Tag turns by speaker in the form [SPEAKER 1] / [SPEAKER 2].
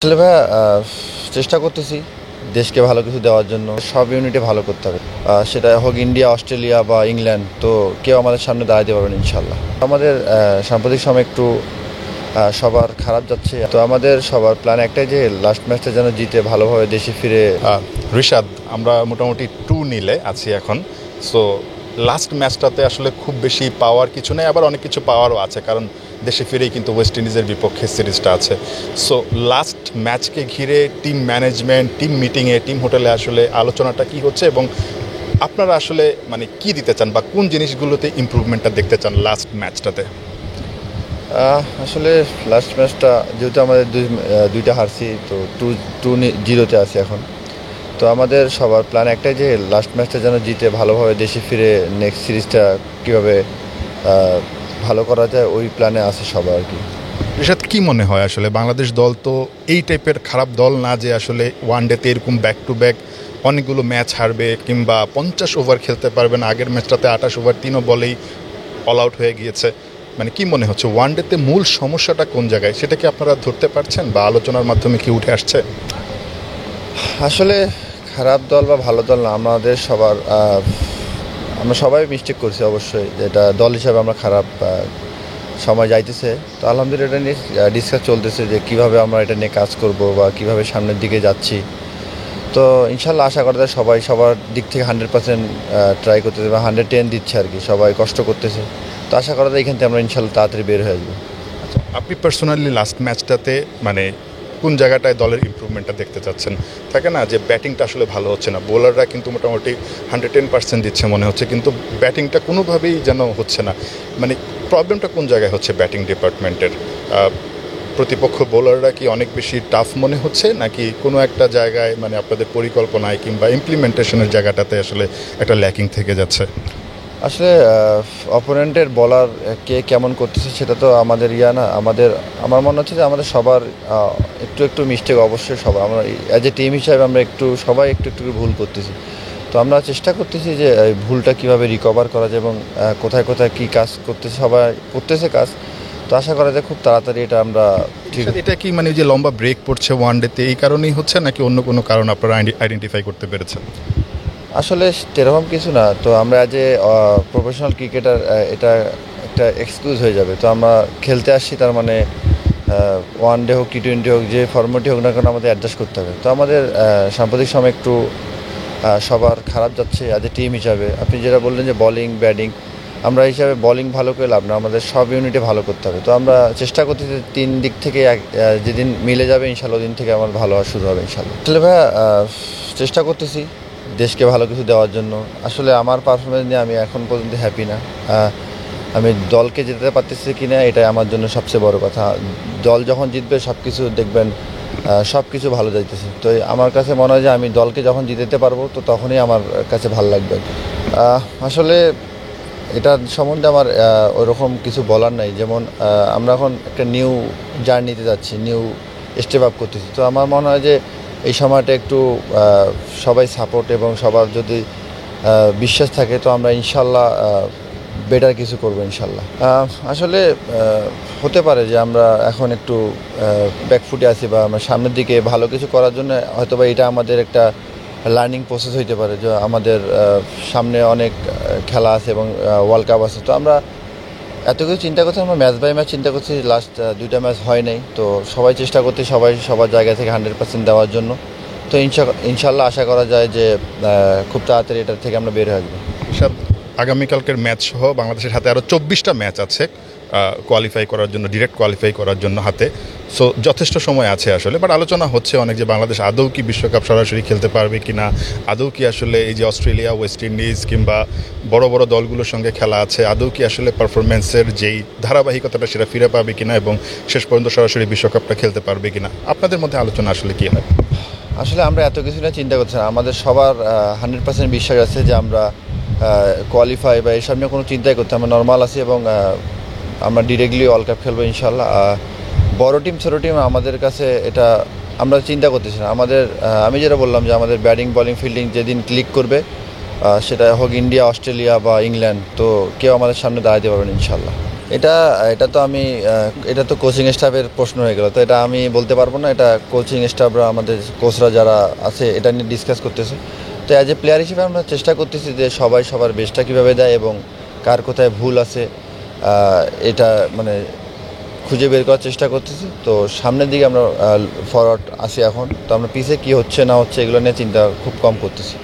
[SPEAKER 1] আসলে ভাইয়া চেষ্টা করতেছি দেশকে ভালো কিছু দেওয়ার জন্য। সব ইউনিটে ভালো করতে হবে। সেটা হোক ইন্ডিয়া, অস্ট্রেলিয়া বা ইংল্যান্ড, তো কেউ আমাদের সামনে দাঁড়াতে পারবেন ইনশাল্লাহ। আমাদের সাম্প্রতিক সময় একটু সবার খারাপ যাচ্ছে, তো আমাদের সবার প্ল্যান একটাই যে লাস্ট ম্যাচটা যেন জিতে ভালোভাবে দেশে ফিরে।
[SPEAKER 2] ঋষাদ, আমরা মোটামুটি 2-0 আছি এখন। সো লাস্ট ম্যাচটাতে আসলে খুব বেশি পাওয়ার কিছু নেই, আবার অনেক কিছু পাওয়ারও আছে, কারণ দেশে ফিরেই কিন্তু ওয়েস্ট ইন্ডিজের বিপক্ষে সিরিজটা আছে। সো লাস্ট ম্যাচকে ঘিরে টিম ম্যানেজমেন্ট, টিম মিটিংয়ে, টিম হোটেলে আসলে আলোচনাটা কি হচ্ছে, এবং আপনারা আসলে মানে কি দিতে চান বা কোন জিনিসগুলোতে ইমপ্রুভমেন্টটা দেখতে চান লাস্ট ম্যাচটাতে?
[SPEAKER 1] আসলে লাস্ট ম্যাচটা যেহেতু আমাদের দুইটা হারছি, তো 2-0 আছি এখন। তো আমাদের সবার প্ল্যান একটাই যে লাস্ট ম্যাচটা যেন জিতে ভালোভাবে দেশে ফিরে নেক্সট সিরিজটা কীভাবে ভালো করা যায়, ওই প্ল্যানে আছে সবাই আর কি।
[SPEAKER 2] ঋষাদ, কি মনে হয় আসলে বাংলাদেশ দল তো এই টাইপের খারাপ দল না যে আসলে ওয়ান ডেতে এরকম ব্যাক টু ব্যাক অনেকগুলো ম্যাচ হারবে কিংবা 50 ওভার খেলতে পারবে না। আগের ম্যাচটাতে 28 ওভার 3 বলেই অল আউট হয়ে গিয়েছে। মানে কি মনে হচ্ছে ওয়ান ডেতে মূল সমস্যাটা কোন জায়গায়, সেটা কি আপনারা ধরতে পারছেন বা আলোচনার মাধ্যমে কি উঠে আসছে?
[SPEAKER 1] আসলে খারাপ দল বা ভালো দল না, আমাদের সবার আমরা সবাই মিস্টেক করছি অবশ্যই, যেটা দল হিসাবে আমরা খারাপ সময় যাইতেছে। তো আলহামদুলিল্লাহ এটা নিয়ে ডিসকাস চলতেছে যে কীভাবে আমরা এটা নিয়ে কাজ করব বা কীভাবে সামনের দিকে যাচ্ছি। তো ইনশাল্লাহ আশা করা যায় সবাই সবার দিক থেকে 100% ট্রাই করতেছে বা 110 দিচ্ছে আর কি, সবাই কষ্ট করতেছে। তো আশা করা যায় এখান থেকে আমরা ইনশাল্লাহ তাড়াতাড়ি বের হয়ে আসবো।
[SPEAKER 2] আপনি পার্সোনালি লাস্ট ম্যাচটাতে মানে কোন জায়গাটায় দলের ইমপ্রুভমেন্টটা দেখতে চাচ্ছেন? থাকে না যে ব্যাটিংটা আসলে ভালো হচ্ছে না, বোলাররা কিন্তু মোটামুটি 110% দিচ্ছে মনে হচ্ছে, কিন্তু ব্যাটিংটা কোনোভাবেই যেন হচ্ছে না। মানে প্রবলেমটা কোন জায়গায় হচ্ছে ব্যাটিং ডিপার্টমেন্টের? প্রতিপক্ষ বোলাররা কি অনেক বেশি টাফ মনে হচ্ছে, নাকি কোনো একটা জায়গায় মানে আপনাদের পরিকল্পনায় কিংবা ইমপ্লিমেন্টেশনের জায়গাটাতে আসলে একটা ল্যাকিং থেকে যাচ্ছে?
[SPEAKER 1] আসলে অপোনেন্টের বলার কে কেমন করতেছে সেটা তো আমাদের না, আমার মনে হচ্ছে যে আমাদের সবার একটু একটু মিস্টেক অবশ্যই, সবার আমরা অ্যাজ এ টিম হিসাবে আমরা সবাই একটু একটু ভুল করতেছি। তো আমরা চেষ্টা করতেছি যে এই ভুলটা কীভাবে রিকভার করা যায় এবং কোথায় কোথায় কী কাজ করতেছে, সবাই করতেছে কাজ। তো আশা করা যায় খুব তাড়াতাড়ি এটা আমরা ঠিক।
[SPEAKER 2] এটা কি মানে যে লম্বা ব্রেক পড়ছে ওয়ান ডেতে এই কারণেই হচ্ছে, নাকি অন্য কোনো কারণ আপনারা আইডেন্টিফাই করতে পেরেছেন?
[SPEAKER 1] আসলে সেরকম কিছু না, তো আমরা অ্যাজ এ প্রফেশনাল ক্রিকেটার এটা একটা এক্সকিউজ হয়ে যাবে। তো আমরা খেলতে আসছি, তার মানে ওয়ান ডে হোক, T20 হোক, যে ফর্মেটই হোক না কেন আমাদের অ্যাডজাস্ট করতে হবে। তো আমাদের সাম্প্রতিক সময় একটু সবার খারাপ যাচ্ছে অ্যাজ এ টিম হিসাবে। আপনি যেটা বললেন যে বলিং ব্যাটিং, আমরা হিসাবে বলিং ভালো করে লাভ না, আমাদের সব ইউনিটে ভালো করতে হবে। তো আমরা চেষ্টা করতেছি 3 দিক থেকে যেদিন মিলে যাবে ইনশাল্লাহ ওদিন থেকে আমার ভালো হওয়া শুরু হবে ইনশাল্লাহ। আসলে ভাইয়া চেষ্টা করতেছি দেশকে ভালো কিছু দেওয়ার জন্য। আসলে আমার পারফরমেন্স নিয়ে আমি এখন পর্যন্ত হ্যাপি না। আমি দলকে যেতে পারতেছি কি না এটাই আমার জন্য সবচেয়ে বড় কথা। দল যখন জিতবে সব কিছু দেখবেন, সব কিছু ভালো যাইতেছে। তো আমার কাছে মনে হয় যে আমি দলকে যখন জিতাতে পারবো তো তখনই আমার কাছে ভালো লাগবে। আসলে এটা সম্বন্ধে আমার ওরকম কিছু বলার নাই। যেমন আমরা এখন একটা নিউ জার্নিতে যাচ্ছি, নিউ স্টেপ আপ করতেছি। তো আমার মনে হয় যে এই সময়টা একটু সবাই সাপোর্ট এবং সবার যদি বিশ্বাস থাকে তো আমরা ইনশাল্লাহ বেটার কিছু করবো ইনশাল্লাহ। আসলে হতে পারে যে আমরা এখন একটু ব্যাকফুটে আছি বা আমরা সামনের দিকে ভালো কিছু করার জন্য হয়তো বা এটা আমাদের একটা লার্নিং প্রসেস হইতে পারে যে আমাদের সামনে অনেক খেলা আছে এবং ওয়ার্ল্ড কাপ আছে। তো আমরা এত কিছু চিন্তা করছি, আমরা ম্যাচ বাই ম্যাচ চিন্তা করছি। লাস্ট 2টা ম্যাচ হয় নাই, তো সবাই চেষ্টা করছি সবাই সবার জায়গা থেকে 100% দেওয়ার জন্য। তো ইনশাল্লাহ আশা করা যায় যে খুব তাড়াতাড়ি এটার থেকে আমরা বের হয়ে আসবো।
[SPEAKER 2] আগামীকালকের ম্যাচ সহ বাংলাদেশের হাতে আরও 24টা ম্যাচ আছে কোয়ালিফাই করার জন্য, ডিরেক্ট কোয়ালিফাই করার জন্য হাতে। সো যথেষ্ট সময় আছে আসলে, বাট আলোচনা হচ্ছে অনেক যে বাংলাদেশ আদৌ কি বিশ্বকাপ সরাসরি খেলতে পারবে কি না, আদৌ কি আসলে এই যে অস্ট্রেলিয়া, ওয়েস্ট ইন্ডিজ কিংবা বড় বড় দলগুলোর সঙ্গে খেলা আছে, আদৌ কি আসলে পারফরমেন্সের যেই ধারাবাহিকতাটা সেটা ফিরে পাবে কিনা এবং শেষ পর্যন্ত সরাসরি বিশ্বকাপটা খেলতে পারবে কিনা, আপনাদের মধ্যে আলোচনা আসলে কি হয়?
[SPEAKER 1] আসলে আমরা এত কিছু না চিন্তা করছি না, আমাদের সবার 100% বিশ্বাস আছে যে আমরা কোয়ালিফাই বা এইসব নিয়ে কোনো চিন্তাই করতে, আমরা নর্মাল আছি এবং আমরা ডিরেক্টলি ওয়ার্ল্ড কাপ খেলবো ইনশাল্লাহ। বড় টিম ছোটো টিম আমাদের কাছে এটা আমরা চিন্তা করতেছি না। আমাদের আমি যেটা বললাম যে আমাদের ব্যাটিং বলিং ফিল্ডিং যেদিন ক্লিক করবে, সেটা হোক ইন্ডিয়া, অস্ট্রেলিয়া বা ইংল্যান্ড, তো কেউ আমাদের সামনে দাঁড়াতে পারবেন ইনশাল্লাহ। এটা এটা তো আমি এটা তো কোচিং স্টাফের প্রশ্ন হয়ে গেল, তো এটা আমি বলতে পারবো না। এটা কোচিং স্টাফরা, আমাদের কোচরা যারা আছে এটা নিয়ে ডিসকাস করতেছে। তো অ্যাজ এ প্লেয়ার হিসেবে আমরা চেষ্টা করতেছি যে সবাই সবার বেস্টটা কীভাবে দেয় এবং কার কোথায় ভুল আছে এটা মানে খুঁজে বের করার চেষ্টা করতেছি। তো সামনের দিকে আমরা ফরওয়ার্ড আসি এখন, তো আমরা পিছে কী হচ্ছে না হচ্ছে এগুলো নিয়ে চিন্তা খুব কম করতেছি।